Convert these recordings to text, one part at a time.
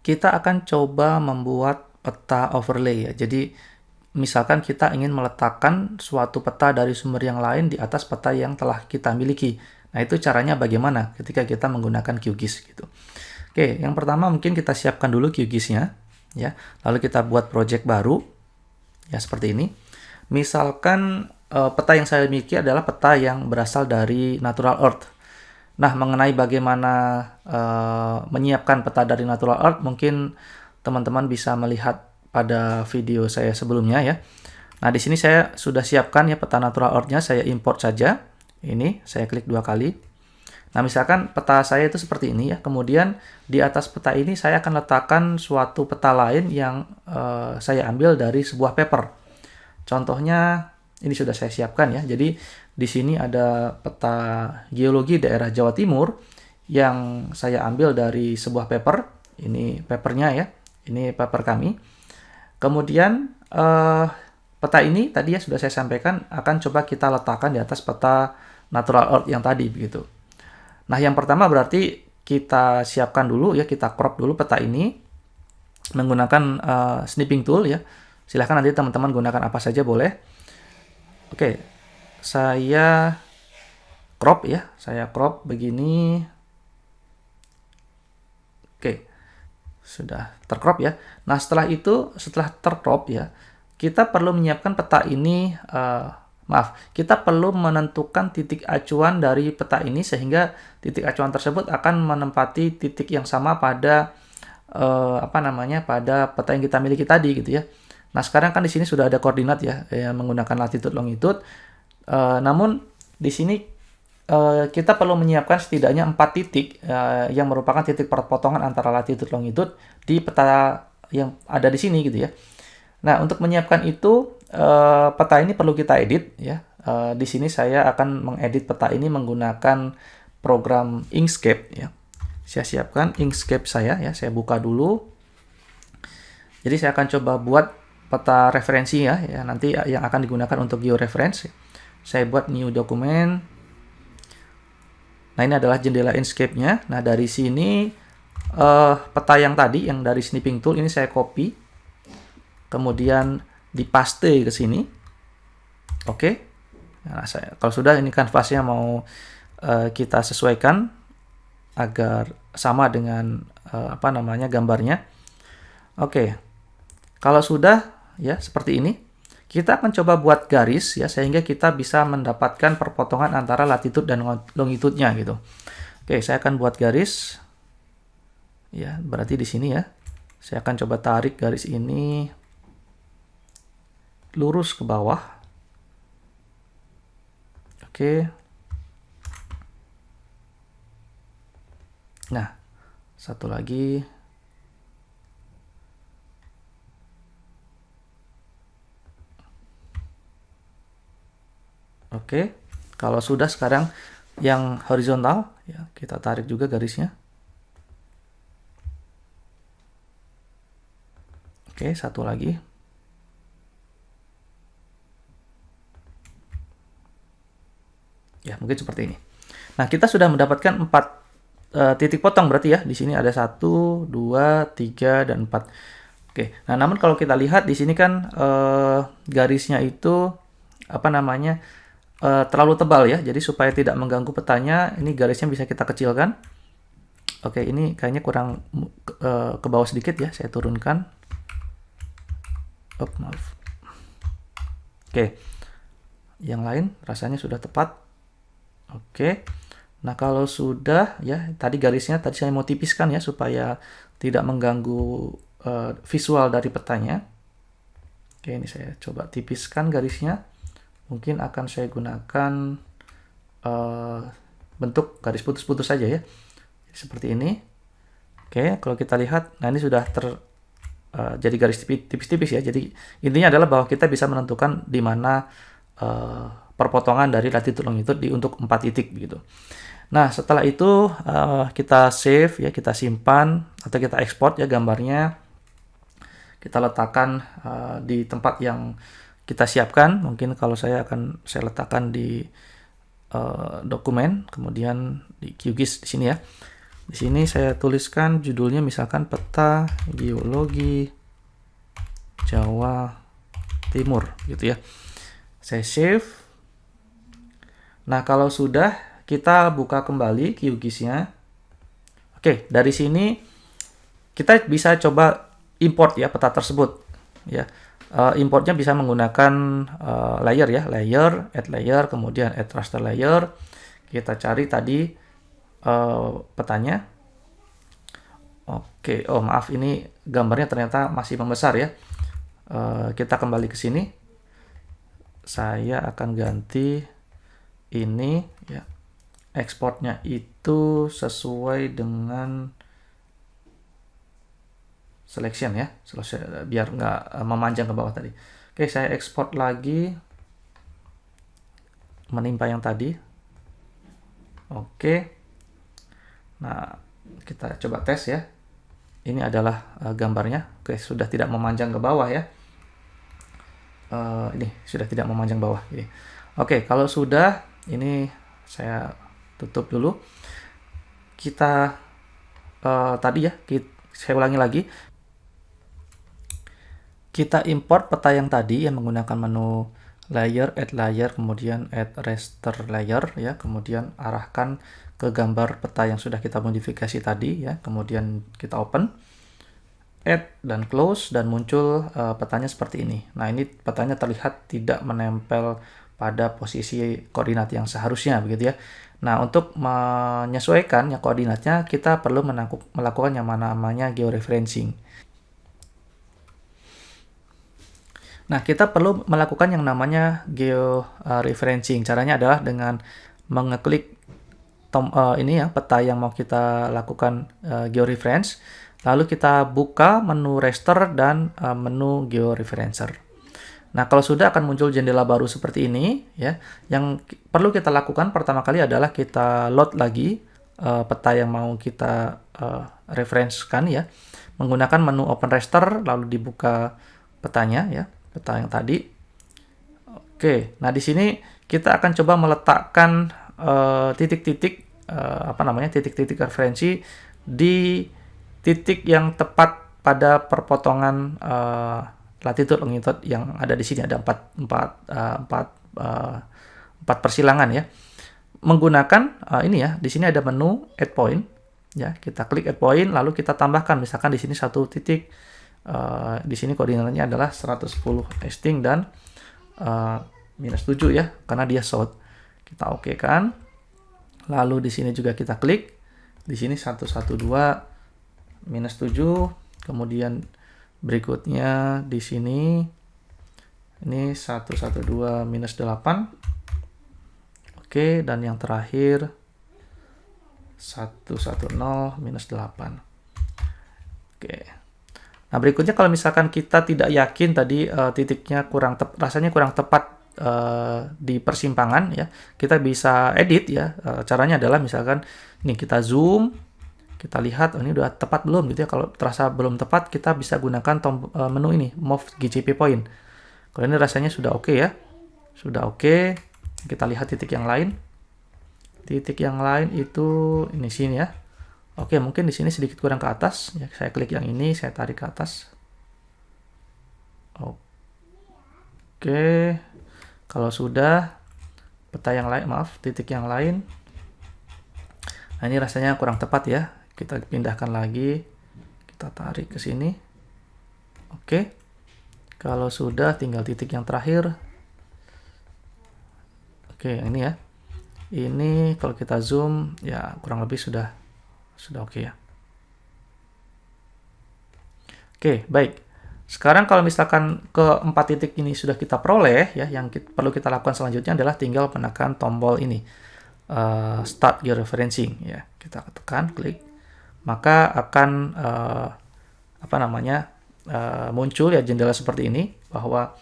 kita akan coba membuat peta overlay ya. Jadi misalkan kita ingin meletakkan suatu peta dari sumber yang lain di atas peta yang telah kita miliki. Nah, itu caranya bagaimana ketika kita menggunakan QGIS gitu. Oke, yang pertama mungkin kita siapkan dulu QGIS-nya ya. Lalu kita buat project baru ya seperti ini. Misalkan peta yang saya miliki adalah peta yang berasal dari Natural Earth. Nah, mengenai bagaimana menyiapkan peta dari Natural Earth, mungkin teman-teman bisa melihat pada video saya sebelumnya ya. Nah, di sini saya sudah siapkan ya peta Natural Earth-nya, saya import saja. Ini, saya klik 2 kali. Nah, misalkan peta saya itu seperti ini ya. Kemudian di atas peta ini saya akan letakkan suatu peta lain yang saya ambil dari sebuah paper. Contohnya ini sudah saya siapkan ya. Jadi di sini ada peta geologi daerah Jawa Timur yang saya ambil dari sebuah paper. Ini papernya ya. Ini paper kami. Kemudian peta ini tadi ya sudah saya sampaikan akan coba kita letakkan di atas peta Natural Earth yang tadi begitu. Nah, yang pertama berarti kita siapkan dulu ya, kita crop dulu peta ini menggunakan snipping tool ya. Silahkan nanti teman-teman gunakan apa saja boleh. Oke, saya crop ya, saya crop begini. Oke, sudah tercrop ya. Nah, setelah itu, setelah tercrop ya, kita perlu menyiapkan peta ini, kita perlu menentukan titik acuan dari peta ini sehingga titik acuan tersebut akan menempati titik yang sama pada pada peta yang kita miliki tadi gitu ya. Nah, sekarang kan di sini sudah ada koordinat ya, menggunakan latitude longitude. Namun di sini kita perlu menyiapkan setidaknya 4 titik yang merupakan titik perpotongan antara latitude longitude di peta yang ada di sini gitu ya. Nah, untuk menyiapkan itu peta ini perlu kita edit ya. Di sini saya akan mengedit peta ini menggunakan program Inkscape ya. Saya siapkan Inkscape saya ya, saya buka dulu. Jadi saya akan coba buat peta referensi ya, nanti yang akan digunakan untuk georeference. Saya buat new dokumen. Nah, ini adalah jendela Inkscape-nya. Nah, dari sini peta yang tadi yang dari snipping tool ini saya copy. Kemudian dipaste ke sini. Oke. Nah, kalau sudah ini kanvasnya mau kita sesuaikan agar sama dengan gambarnya. Oke. Kalau sudah ya seperti ini, kita akan coba buat garis ya sehingga kita bisa mendapatkan perpotongan antara latitude dan longitude-nya gitu. Oke, saya akan buat garis. Ya, berarti di sini ya. Saya akan coba tarik garis ini lurus ke bawah. Oke. Nah, satu lagi. Oke. Kalau sudah sekarang yang horizontal, ya kita tarik juga garisnya. Oke, satu lagi. Ya, mungkin seperti ini. Nah, kita sudah mendapatkan 4 titik potong berarti ya. Di sini ada 1, 2, 3, dan 4. Oke. Nah, namun kalau kita lihat di sini kan garisnya itu terlalu tebal ya. Jadi supaya tidak mengganggu petanya, ini garisnya bisa kita kecilkan. Oke, ini kayaknya kurang ke bawah sedikit ya. Saya turunkan. Maaf. Oke. Yang lain rasanya sudah tepat. Oke. Nah, kalau sudah ya, tadi garisnya tadi saya mau tipiskan ya supaya tidak mengganggu visual dari petanya. Oke, ini saya coba tipiskan garisnya. Mungkin akan saya gunakan bentuk garis putus-putus saja ya. Seperti ini. Oke, kalau kita lihat, nah ini sudah jadi garis tipis-tipis ya. Jadi intinya adalah bahwa kita bisa menentukan di mana perpotongan dari latitude longitude untuk 4 titik begitu. Nah, setelah itu kita save ya, kita simpan atau kita ekspor ya gambarnya. Kita letakkan di tempat yang kita siapkan. Mungkin kalau saya letakkan di dokumen, kemudian di QGIS di sini ya. Di sini saya tuliskan judulnya misalkan peta geologi Jawa Timur gitu ya. Saya save. Nah, kalau sudah, kita buka kembali QGIS-nya. Oke, dari sini kita bisa coba import ya peta tersebut ya. Importnya bisa menggunakan layer ya, add layer, kemudian add raster layer. Kita cari tadi petanya. Oke, oh maaf, ini gambarnya ternyata masih membesar ya. Kita kembali ke sini. Saya akan ganti ini ya. Ekspornya itu sesuai dengan selection ya, biar nggak memanjang ke bawah tadi. Oke, saya ekspor lagi menimpa yang tadi. Oke, nah kita coba tes ya. Ini adalah gambarnya. Oke, sudah tidak memanjang ke bawah ya. Ini sudah tidak memanjang bawah. Oke, kalau sudah, ini saya tutup dulu. Kita tadi ya, saya ulangi lagi. Kita import peta yang tadi yang menggunakan menu layer, add layer, kemudian add raster layer ya, kemudian arahkan ke gambar peta yang sudah kita modifikasi tadi ya, kemudian kita open, add dan close, dan muncul petanya seperti ini. Nah, ini petanya terlihat tidak menempel pada posisi koordinat yang seharusnya begitu ya. Nah, untuk menyesuaikan ya koordinatnya, kita perlu melakukan yang namanya georeferencing. Nah, kita perlu melakukan yang namanya georeferencing. Caranya adalah dengan mengeklik ini ya, peta yang mau kita lakukan georeference. Lalu kita buka menu raster dan menu georeferencer. Nah, kalau sudah akan muncul jendela baru seperti ini ya. Yang perlu kita lakukan pertama kali adalah kita load lagi peta yang mau kita referensikan ya. Menggunakan menu open raster lalu dibuka petanya ya, peta yang tadi. Oke, nah di sini kita akan coba meletakkan titik-titik titik-titik referensi di titik yang tepat pada perpotongan latitude longitude yang ada di sini. Ada empat persilangan ya. Menggunakan ini ya, di sini ada menu add point ya. Kita klik add point lalu kita tambahkan misalkan di sini satu titik. Di sini koordinatnya adalah 110 esting dan -7 ya, karena dia south. Kita oke kan. Lalu di sini juga kita klik. Di sini 112 -7, kemudian berikutnya di sini ini 112 -8. Oke, dan yang terakhir 110 -8. Oke. Nah, berikutnya kalau misalkan kita tidak yakin tadi titiknya rasanya kurang tepat di persimpangan ya, kita bisa edit ya. Caranya adalah misalkan nih kita zoom, kita lihat ini udah tepat belum gitu ya. Kalau terasa belum tepat, kita bisa gunakan menu ini, move GCP point. Kalau ini rasanya sudah oke ya. Sudah oke. Kita lihat titik yang lain. Titik yang lain itu ini sini ya. Oke, mungkin di sini sedikit kurang ke atas. Ya, saya klik yang ini, saya tarik ke atas. Oke. Kalau sudah, peta yang lain, titik yang lain. Nah, ini rasanya kurang tepat ya. Kita pindahkan lagi. Kita tarik ke sini. Oke. Kalau sudah, tinggal titik yang terakhir. Oke, yang ini ya. Ini kalau kita zoom, ya kurang lebih sudah oke ya. Oke, baik. Sekarang kalau misalkan keempat titik ini sudah kita peroleh, ya, yang perlu kita lakukan selanjutnya adalah tinggal menekan tombol ini, Start Georeferencing. Ya, kita tekan, klik, maka akan muncul ya jendela seperti ini bahwa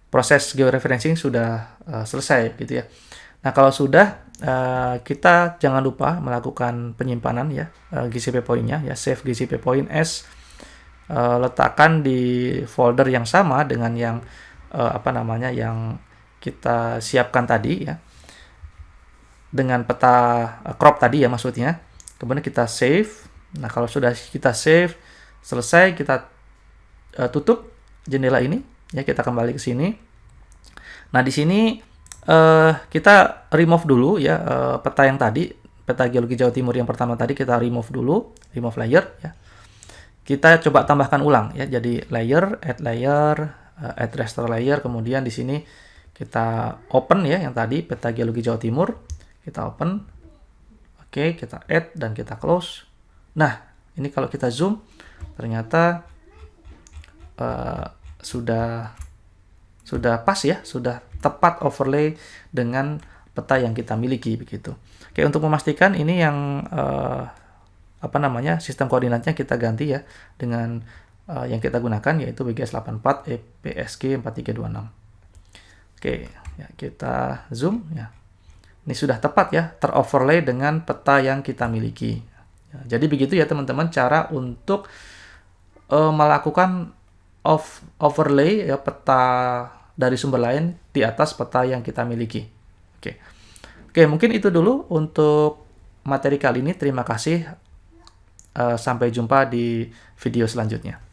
proses georeferencing sudah selesai, gitu ya. Nah, kalau sudah, kita jangan lupa melakukan penyimpanan ya GCP point-nya ya, save GCP point as, letakkan di folder yang sama dengan yang yang kita siapkan tadi ya. dengan peta crop tadi ya maksudnya. Kemudian kita save. Nah, kalau sudah kita save, selesai, kita tutup jendela ini. Ya, kita kembali ke sini. Nah, di sini kita remove dulu ya peta yang tadi, peta geologi Jawa Timur yang pertama tadi kita remove dulu, remove layer ya. Kita coba tambahkan ulang ya. Jadi layer, add raster layer, kemudian di sini kita open ya yang tadi peta geologi Jawa Timur. Kita open. Oke, kita add dan kita close. Nah, ini kalau kita zoom ternyata sudah pas ya, sudah tepat overlay dengan peta yang kita miliki begitu. Oke, untuk memastikan ini yang sistem koordinatnya kita ganti ya dengan yang kita gunakan yaitu BGS 84 EPSG 4326. Oke, ya kita zoom ya. Ini sudah tepat ya, teroverlay dengan peta yang kita miliki. Ya, jadi begitu ya teman-teman cara untuk melakukan overlay ya peta dari sumber lain di atas peta yang kita miliki. Oke, mungkin itu dulu untuk materi kali ini. Terima kasih. Sampai jumpa di video selanjutnya.